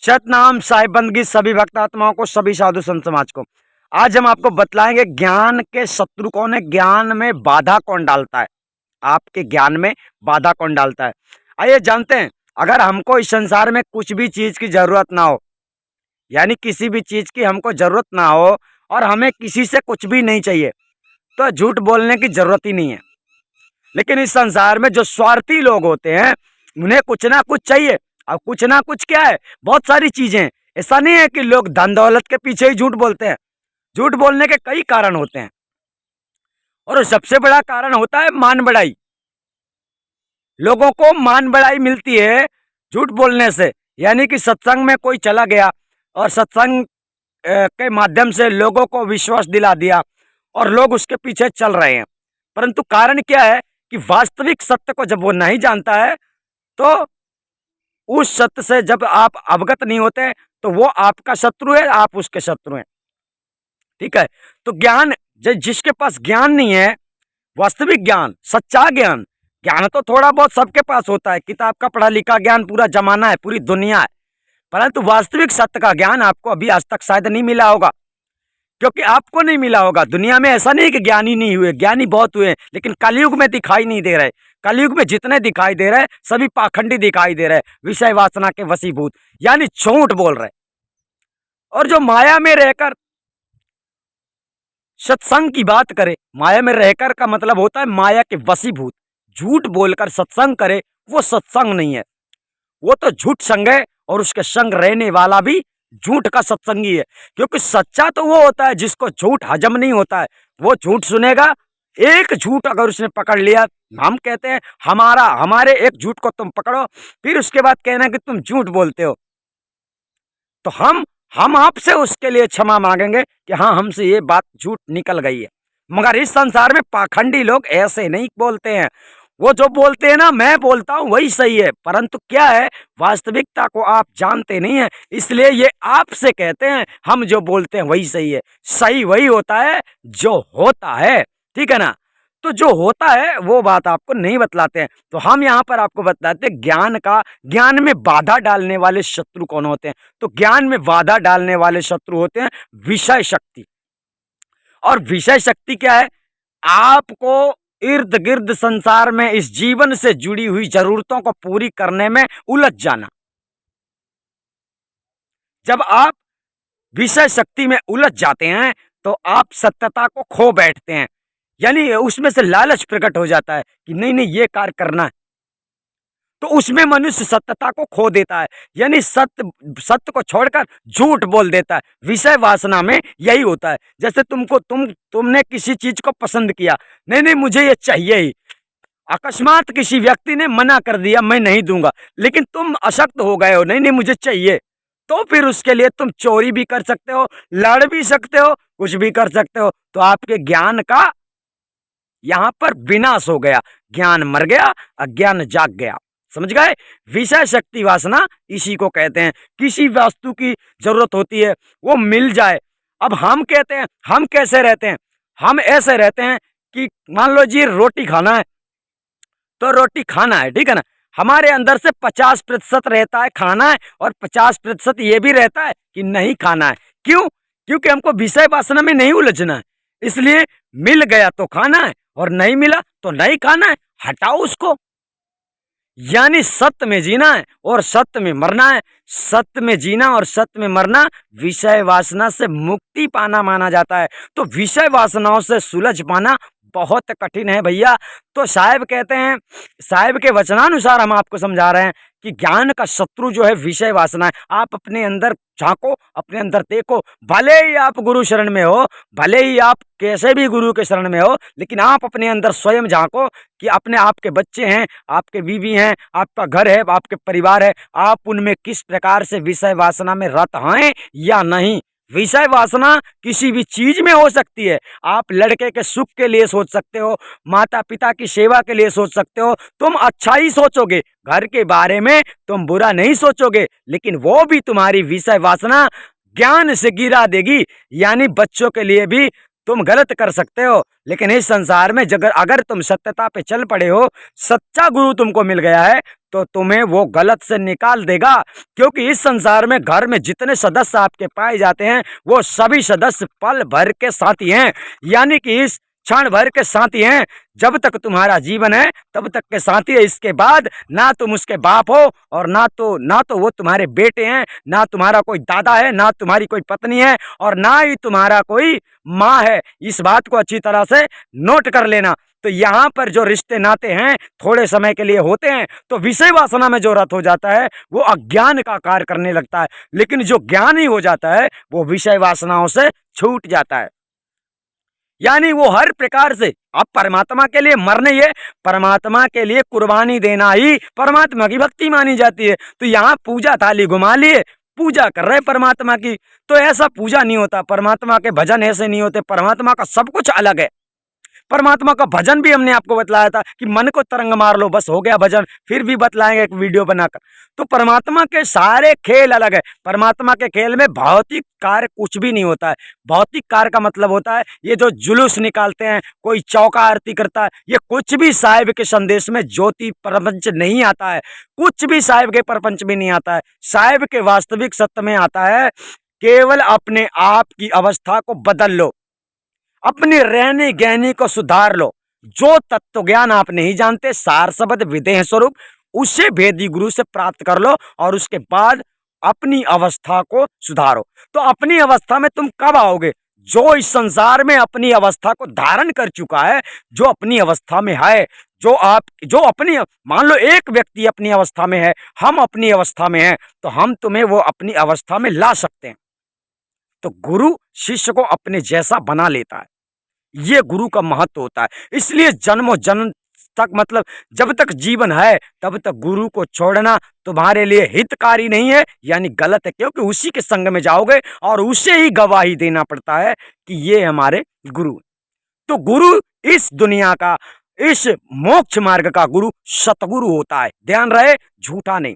सतनाम साहिब बंदगी सभी भक्त आत्माओं को, सभी साधु संत समाज को। आज हम आपको बतलाएंगे ज्ञान के शत्रु कौन है, ज्ञान में बाधा कौन डालता है, आपके ज्ञान में बाधा कौन डालता है। आइए जानते हैं। अगर हमको इस संसार में कुछ भी चीज की जरूरत ना हो, यानी किसी भी चीज की हमको जरूरत ना हो और हमें किसी से कुछ भी नहीं चाहिए, तो झूठ बोलने की जरूरत ही नहीं है। लेकिन इस संसार में जो स्वार्थी लोग होते हैं, उन्हें कुछ ना कुछ चाहिए। अब कुछ ना कुछ क्या है, बहुत सारी चीजें। ऐसा नहीं है कि लोग धन दौलत के पीछे ही झूठ बोलते हैं। झूठ बोलने के कई कारण होते हैं और सबसे बड़ा कारण होता है मान बढ़ाई। लोगों को मान बढ़ाई मिलती है झूठ बोलने से। यानी कि सत्संग में कोई चला गया और सत्संग के माध्यम से लोगों को विश्वास दिला दिया और लोग उसके पीछे चल रहे हैं। परंतु कारण क्या है कि वास्तविक सत्य को जब वो नहीं जानता है, तो उस सत्य से जब आप अवगत नहीं होते, तो वो आपका शत्रु है, आप उसके शत्रु हैं। ठीक है। तो ज्ञान, जिसके पास ज्ञान नहीं है, वास्तविक ज्ञान, सच्चा ज्ञान, ज्ञान तो थोड़ा बहुत सबके पास होता है। किताब का पढ़ा लिखा ज्ञान पूरा जमाना है, पूरी दुनिया है। परंतु वास्तविक सत्य का ज्ञान आपको अभी आज तक शायद नहीं मिला होगा, क्योंकि आपको नहीं मिला होगा। दुनिया में ऐसा नहीं कि ज्ञानी नहीं हुए, ज्ञानी बहुत हुए, लेकिन कलयुग में दिखाई नहीं दे रहे। कलयुग में जितने दिखाई दे रहे सभी पाखंडी दिखाई दे रहे, विषय वासना के वशीभूत, यानी झूठ बोल रहे। और जो माया में रहकर सत्संग की बात करे, माया में रहकर का मतलब होता है माया के वशीभूत। झूठ बोलकर सत्संग करे, वो सत्संग नहीं है, वो तो झूठ संग है। और उसके संग रहने वाला भी झूठ का सत्संगी है। क्योंकि सच्चा तो वो होता है जिसको झूठ हजम नहीं होता है, वो झूठ सुनेगा। एक झूठ अगर उसने पकड़ लिया, हम कहते हैं हमारे एक झूठ को तुम पकड़ो, फिर उसके बाद कहना कि तुम झूठ बोलते हो, तो हम आपसे उसके लिए क्षमा मांगेंगे कि हाँ, हमसे ये बात झूठ निकल गई है। मगर इस संसार में पाखंडी लोग ऐसे नहीं बोलते हैं। वो जो बोलते हैं ना, मैं बोलता हूं वही सही है, परंतु क्या है, वास्तविकता को आप जानते नहीं है, इसलिए ये आपसे कहते हैं हम जो बोलते हैं वही सही है। सही वही होता है जो होता है, ठीक है ना। तो जो होता है वो बात आपको नहीं बतलाते हैं। तो हम यहाँ पर आपको बताते हैं ज्ञान में बाधा डालने वाले शत्रु कौन होते हैं। तो ज्ञान में बाधा डालने वाले शत्रु होते हैं विषय शक्ति। और विषय शक्ति क्या है, आपको इर्द गिर्द संसार में इस जीवन से जुड़ी हुई जरूरतों को पूरी करने में उलझ जाना। जब आप विषय शक्ति में उलझ जाते हैं, तो आप सत्यता को खो बैठते हैं। यानी उसमें से लालच प्रकट हो जाता है कि नहीं नहीं, ये कार्य करना है, तो उसमें मनुष्य सत्यता को खो देता है। यानी सत्य को छोड़कर झूठ बोल देता है। विषय वासना में यही होता है। जैसे तुमने किसी चीज को पसंद किया, नहीं नहीं मुझे ये चाहिए ही, अकस्मात किसी व्यक्ति ने मना कर दिया मैं नहीं दूंगा, लेकिन तुम अशक्त हो गए हो, नहीं नहीं मुझे चाहिए, तो फिर उसके लिए तुम चोरी भी कर सकते हो, लड़ भी सकते हो, कुछ भी कर सकते हो। तो आपके ज्ञान का यहां पर विनाश हो गया, ज्ञान मर गया, अज्ञान जाग गया। समझ गए। विषय शक्ति वासना इसी को कहते हैं। किसी वस्तु की जरूरत होती है, वो मिल जाए। अब हम कहते हैं, हम कैसे रहते हैं, हम ऐसे रहते हैं कि मान लो जी रोटी खाना है, तो रोटी खाना है, ठीक है ना। हमारे अंदर से 50% रहता है खाना है, और 50% ये भी रहता है कि नहीं खाना है। क्यों? क्योंकि हमको विषय वासना में नहीं उलझना है। इसलिए मिल गया तो खाना है, और नहीं मिला तो नहीं खाना है, हटाओ उसको। यानी सत्य में जीना है और सत्य में मरना है। सत्य में जीना और सत्य में मरना विषय वासना से मुक्ति पाना माना जाता है। तो विषय वासनाओं से सुलझ पाना बहुत कठिन है भैया। तो साहिब कहते हैं, साहिब के वचनानुसार हम आपको समझा रहे हैं कि ज्ञान का शत्रु जो है विषय वासना है। आप अपने अंदर झांको, अपने अंदर देखो। भले ही आप गुरु शरण में हो, भले ही आप कैसे भी गुरु के शरण में हो, लेकिन आप अपने अंदर स्वयं झांको कि अपने आपके बच्चे हैं, आपके बीवी हैं, आपका घर है, आपके परिवार है, आप उनमें किस प्रकार से विषय वासना में रत हैं या नहीं। विषय वासना किसी भी चीज में हो सकती है। आप लड़के के सुख के लिए सोच सकते हो, माता पिता की सेवा के लिए सोच सकते हो, तुम अच्छा ही सोचोगे, घर के बारे में तुम बुरा नहीं सोचोगे, लेकिन वो भी तुम्हारी विषय वासना ज्ञान से गिरा देगी। यानी बच्चों के लिए भी तुम गलत कर सकते हो। लेकिन इस संसार में अगर तुम सत्यता पे चल पड़े हो, सच्चा गुरु तुमको मिल गया है, तो तुम्हें वो गलत से निकाल देगा। क्योंकि इस संसार में घर में जितने सदस्य आपके पाए जाते हैं वो सभी सदस्य पल भर के साथी हैं, यानी कि इस क्षण भर के साथी हैं। जब तक तुम्हारा जीवन है तब तक के साथी है। इसके बाद ना तुम उसके बाप हो और ना तो वो तुम्हारे बेटे हैं, ना तुम्हारा कोई दादा है, ना तुम्हारी कोई पत्नी है और ना ही तुम्हारा कोई माँ है। इस बात को अच्छी तरह से नोट कर लेना। तो यहाँ पर जो रिश्ते नाते हैं थोड़े समय के लिए होते हैं, तो विषय वासना में जो रत हो जाता है वो अज्ञान का कार्य करने लगता है, लेकिन जो ज्ञानी हो जाता है वो विषय वासनाओं से छूट जाता है। यानी वो हर प्रकार से अब परमात्मा के लिए मरने, ये परमात्मा के लिए कुर्बानी देना ही परमात्मा की भक्ति मानी जाती है। तो यहाँ पूजा थाली घुमा लिए, पूजा कर रहे परमात्मा की, तो ऐसा पूजा नहीं होता। परमात्मा के भजन ऐसे नहीं होते। परमात्मा का सब कुछ अलग है। परमात्मा का भजन भी हमने आपको बतलाया था कि मन को तरंग मार लो बस हो गया भजन, फिर भी बतलाएंगे एक वीडियो बनाकर। तो परमात्मा के सारे खेल अलग है। परमात्मा के खेल में भौतिक कार्य कुछ भी नहीं होता है। भौतिक कार्य का मतलब होता है ये जो जुलूस निकालते हैं, कोई चौका आरती करता है, ये कुछ भी साहिब के संदेश में ज्योति प्रपंच नहीं आता है। कुछ भी साहिब के प्रपंच में नहीं आता है। साहिब के वास्तविक सत्य में आता है केवल अपने आप की अवस्था को बदल लो, अपने रहने गहने को सुधार लो। जो तत्व ज्ञान आप नहीं जानते, सार शब्द विदेह स्वरूप, उसे भेदी गुरु से प्राप्त कर लो और उसके बाद अपनी अवस्था को सुधारो। तो अपनी अवस्था में तुम कब आओगे? जो इस संसार में अपनी अवस्था को धारण कर चुका है, जो अपनी अवस्था में है, जो अपनी, मान लो एक व्यक्ति अपनी अवस्था में है, हम अपनी अवस्था में हैं, तो हम तुम्हें वो अपनी अवस्था में ला सकते हैं। तो गुरु शिष्य को अपने जैसा बना लेता है। ये गुरु का महत्व होता है। इसलिए जन्मों जन्म तक, मतलब जब तक जीवन है तब तक गुरु को छोड़ना तुम्हारे लिए हितकारी नहीं है, यानी गलत है। क्योंकि उसी के संग में जाओगे और उसे ही गवाही देना पड़ता है कि ये हमारे गुरु। तो गुरु इस दुनिया का, इस मोक्ष मार्ग का गुरु सतगुरु होता है। ध्यान रहे, झूठा नहीं।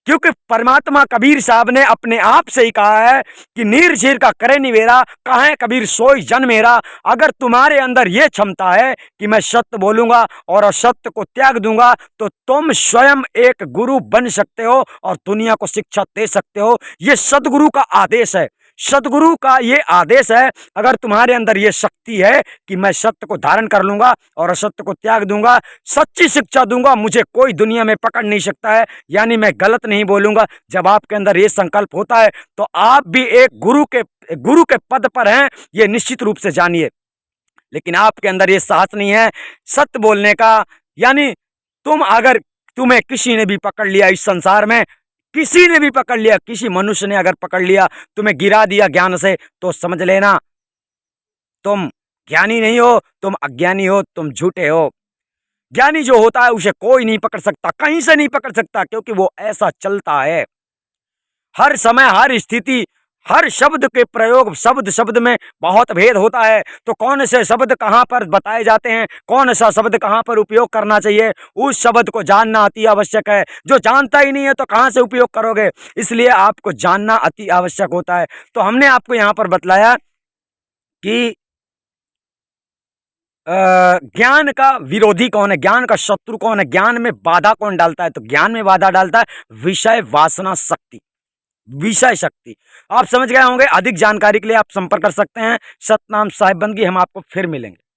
क्योंकि परमात्मा कबीर साहब ने अपने आप से ही कहा है कि नीर झीर का करे निवेरा, कहे कबीर सोई जन मेरा। अगर तुम्हारे अंदर यह क्षमता है कि मैं सत्य बोलूंगा और असत्य को त्याग दूंगा, तो तुम स्वयं एक गुरु बन सकते हो और दुनिया को शिक्षा दे सकते हो। ये सदगुरु का आदेश है। सदगुरु का ये आदेश है। अगर तुम्हारे अंदर ये शक्ति है कि मैं सत्य को धारण कर लूंगा और असत्य को त्याग दूंगा, सच्ची शिक्षा दूंगा, मुझे कोई दुनिया में पकड़ नहीं सकता है, यानी मैं गलत नहीं बोलूंगा। जब आपके अंदर ये संकल्प होता है तो आप भी एक गुरु के पद पर हैं, ये निश्चित रूप से जानिए। लेकिन आपके अंदर ये साहस नहीं है सत्य बोलने का, यानी तुम्हें किसी ने भी पकड़ लिया, इस संसार में किसी ने भी पकड़ लिया, किसी मनुष्य ने अगर पकड़ लिया, तुम्हें गिरा दिया ज्ञान से, तो समझ लेना तुम ज्ञानी नहीं हो, तुम अज्ञानी हो, तुम झूठे हो। ज्ञानी जो होता है उसे कोई नहीं पकड़ सकता, कहीं से नहीं पकड़ सकता, क्योंकि वो ऐसा चलता है। हर समय, हर स्थिति, हर शब्द के प्रयोग, शब्द में बहुत भेद होता है। तो कौन से शब्द कहाँ पर बताए जाते हैं, कौन सा शब्द कहाँ पर उपयोग करना चाहिए, उस शब्द को जानना अति आवश्यक है। जो जानता ही नहीं है तो कहाँ से उपयोग करोगे? इसलिए आपको जानना अति आवश्यक होता है। तो हमने आपको यहाँ पर बतलाया कि ज्ञान का विरोधी कौन है, ज्ञान का शत्रु कौन है, ज्ञान में बाधा कौन डालता है। तो ज्ञान में बाधा डालता है विषय वासना शक्ति, विषय शक्ति। आप समझ गए होंगे। अधिक जानकारी के लिए आप संपर्क कर सकते हैं सतनाम साहिब बंदगी। हम आपको फिर मिलेंगे।